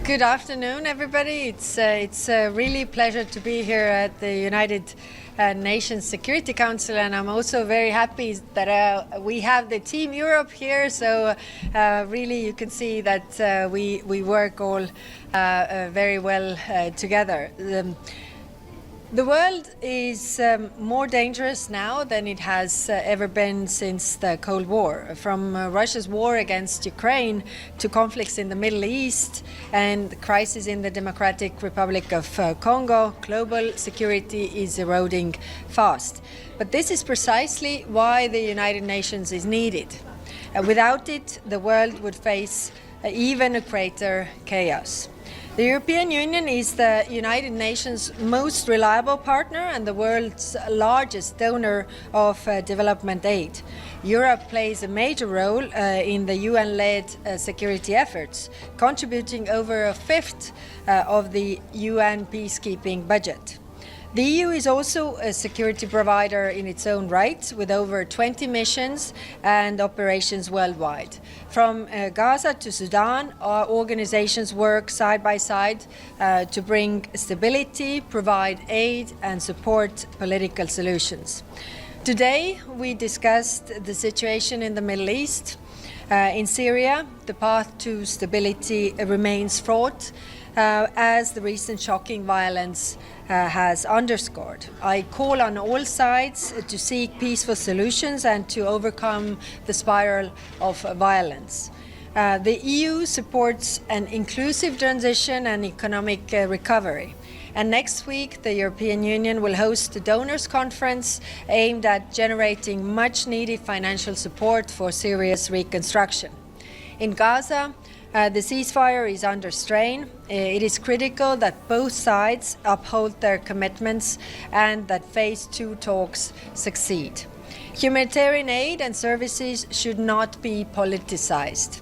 Good afternoon, everybody. It's a really pleasure to be here at the United Nations Security Council, and I'm also very happy that we have the Team Europe here. So really, you can see that we work all very well together. The world is more dangerous now than it has ever been since the Cold War. From Russia's war against Ukraine to conflicts in the Middle East and the crisis in the Democratic Republic of Congo, global security is eroding fast. But this is precisely why the United Nations is needed. Without it, the world would face even a greater chaos. The European Union is the United Nations' most reliable partner and the world's largest donor of development aid. Europe plays a major role in the UN-led security efforts, contributing over a fifth of the UN peacekeeping budget. The EU is also a security provider in its own right, with over 20 missions and operations worldwide. From Gaza to Sudan, our organizations work side by side to bring stability, provide aid, and support political solutions. Today, we discussed the situation in the Middle East. In Syria, the path to stability remains fraught, as the recent shocking violence has underscored. I call on all sides to seek peaceful solutions and to overcome the spiral of violence. The EU supports an inclusive transition and economic recovery. And next week, the European Union will host a donors conference aimed at generating much-needed financial support for Syria's reconstruction. In Gaza, the ceasefire is under strain. It is critical that both sides uphold their commitments and that Phase 2 talks succeed. Humanitarian aid and services should not be politicized.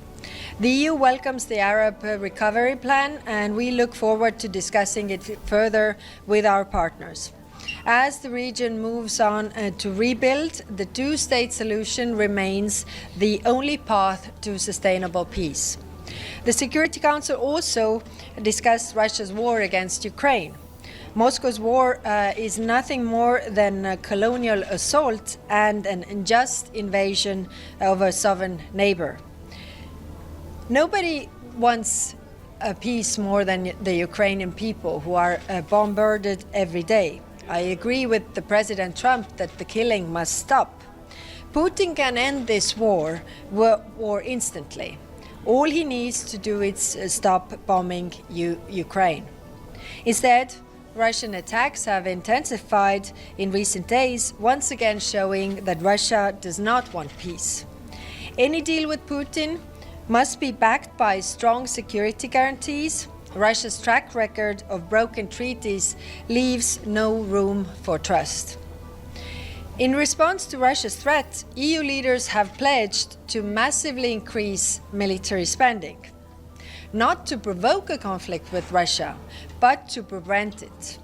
The EU welcomes the Arab Recovery Plan, and we look forward to discussing it further with our partners. As the region moves on to rebuild, the two-state solution remains the only path to sustainable peace. The Security Council also discussed Russia's war against Ukraine. Moscow's war is nothing more than a colonial assault and an unjust invasion of a sovereign neighbor. Nobody wants peace more than the Ukrainian people, who are bombarded every day. I agree with the President Trump that the killing must stop. Putin can end this war instantly. All he needs to do is stop bombing Ukraine. Instead, Russian attacks have intensified in recent days, once again showing that Russia does not want peace. Any deal with Putin must be backed by strong security guarantees. Russia's track record of broken treaties leaves no room for trust. In response to Russia's threat, EU leaders have pledged to massively increase military spending, not to provoke a conflict with Russia, but to prevent it.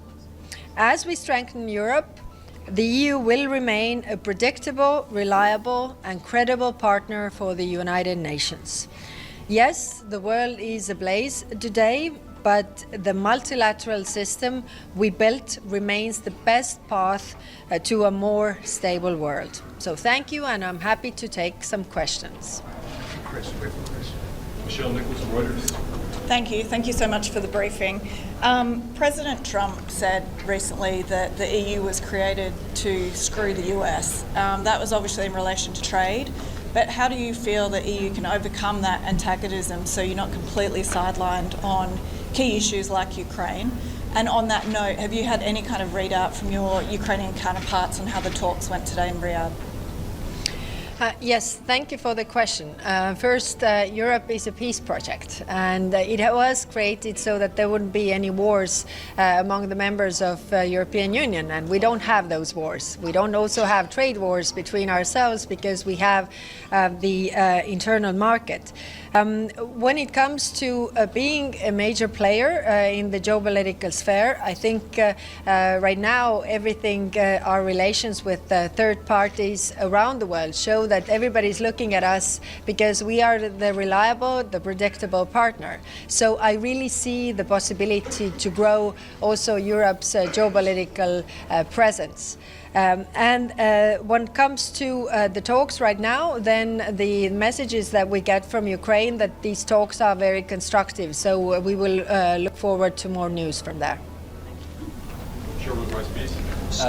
As we strengthen Europe, the EU will remain a predictable, reliable, and credible partner for the United Nations. Yes, the world is ablaze today, but the multilateral system we built remains the best path to a more stable world. So thank you, and I'm happy to take some questions. Michelle Nichols, Reuters. Thank you so much for the briefing. President Trump said recently that the EU was created to screw the US. That was obviously in relation to trade, but how do you feel the EU can overcome that antagonism so you're not completely sidelined on key issues like Ukraine? And on that note, have you had any kind of readout from your Ukrainian counterparts on how the talks went today in Riyadh? Yes, thank you for the question. First, Europe is a peace project, and it was created so that there wouldn't be any wars among the members of the European Union, and we don't have those wars. We don't also have trade wars between ourselves because we have the internal market. When it comes to being a major player in the geopolitical sphere, I think right now everything, our relations with third parties around the world show that everybody's looking at us because we are the reliable, the predictable partner. So I really see the possibility to grow also Europe's geopolitical presence. When it comes to the talks right now, then the messages that we get from Ukraine that these talks are very constructive. So we will look forward to more news from there.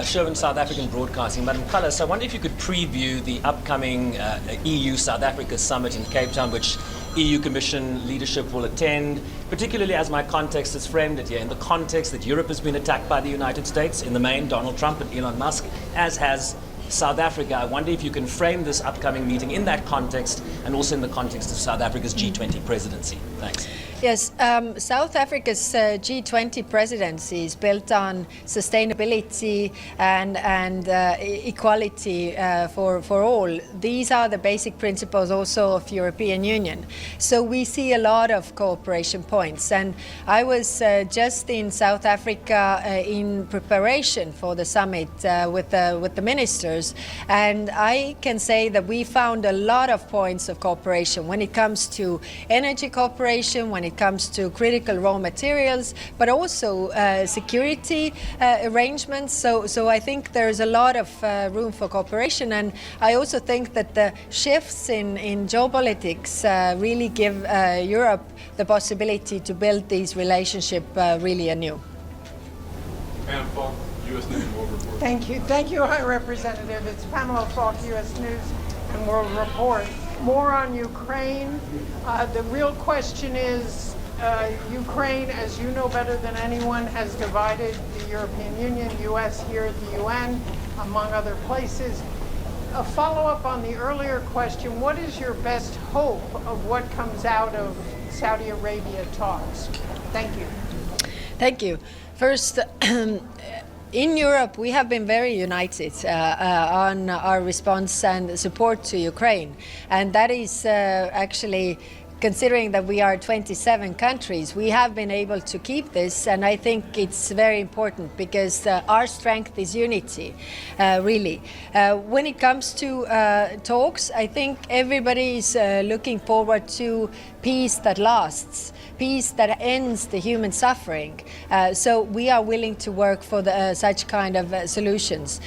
Sherwin, South African Broadcasting. Madam Kallas, I wonder if you could preview the upcoming EU-South Africa summit in Cape Town, which EU Commission leadership will attend, particularly as my context has framed it here, in the context that Europe has been attacked by the United States, in the main Donald Trump and Elon Musk, as has South Africa. I wonder if you can frame this upcoming meeting in that context and also in the context of South Africa's G20 presidency. Thanks. Yes, South Africa's G20 presidency is built on sustainability and equality for all. These are the basic principles also of European Union. So we see a lot of cooperation points. And I was just in South Africa in preparation for the summit with the ministers, and I can say that we found a lot of points of cooperation when it comes to energy cooperation, when it comes to critical raw materials, but also security arrangements. So I think there's a lot of room for cooperation, and I also think that the shifts in geopolitics really give Europe the possibility to build these relationships really anew. Pam Falk, U.S. News and World Report. Thank you, High Representative. It's Pamela Falk, U.S. News and World Report. More on Ukraine. The real question is, Ukraine, as you know better than anyone, has divided the European Union, U.S. here at the UN, among other places. A follow-up on the earlier question, what is your best hope of what comes out of Saudi Arabia talks? Thank you. Thank you. First, in Europe, we have been very united on our response and support to Ukraine. And that is actually, considering that we are 27 countries, we have been able to keep this, and I think it's very important because our strength is unity, really. When it comes to talks, I think everybody is looking forward to peace that lasts, peace that ends the human suffering. So we are willing to work for such kind of solutions.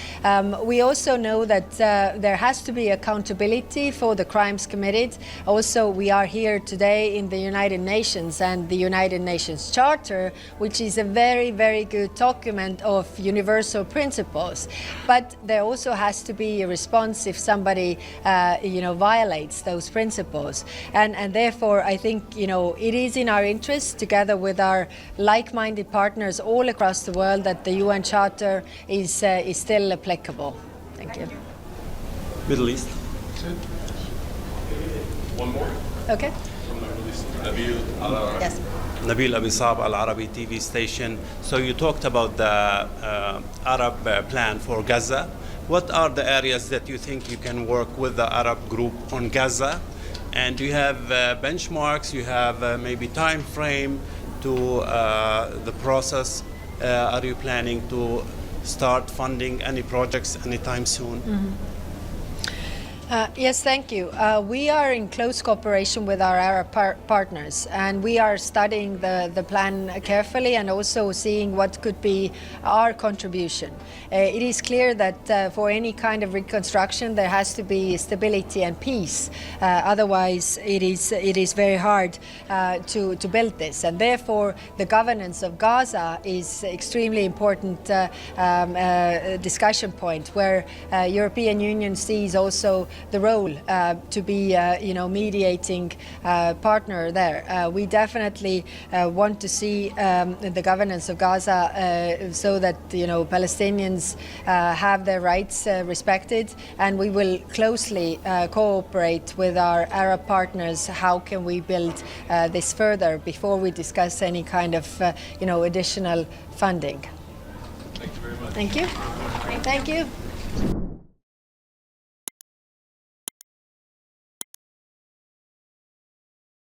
We also know that there has to be accountability for the crimes committed. Also, we are here today in the United Nations and the United Nations Charter, which is a very, very good document of universal principles. But there also has to be a response if somebody, violates those principles. And therefore, I think, it is in our interest, together with our like-minded partners all across the world, that the UN Charter is still applicable. Thank you. Middle East. One more. Okay. From the Middle East. Nabil. Yes. Nabil Abisab, Al Arabi TV station. So you talked about the Arab plan for Gaza. What are the areas that you think you can work with the Arab group on Gaza? And do you have benchmarks? You have maybe time frame to the process? Are you planning to start funding any projects anytime soon? Mm-hmm. Yes, thank you. We are in close cooperation with our Arab partners, and we are studying the plan carefully and also seeing what could be our contribution. It is clear that for any kind of reconstruction there has to be stability and peace. Otherwise, it is very hard to build this, and therefore the governance of Gaza is extremely important discussion point, where European Union sees also the role to be, mediating partner there. We definitely want to see the governance of Gaza so that, Palestinians have their rights respected, and we will closely cooperate with our Arab partners. How can we build this further before we discuss any kind of, additional funding? Thank you very much. Thank you. Thank you.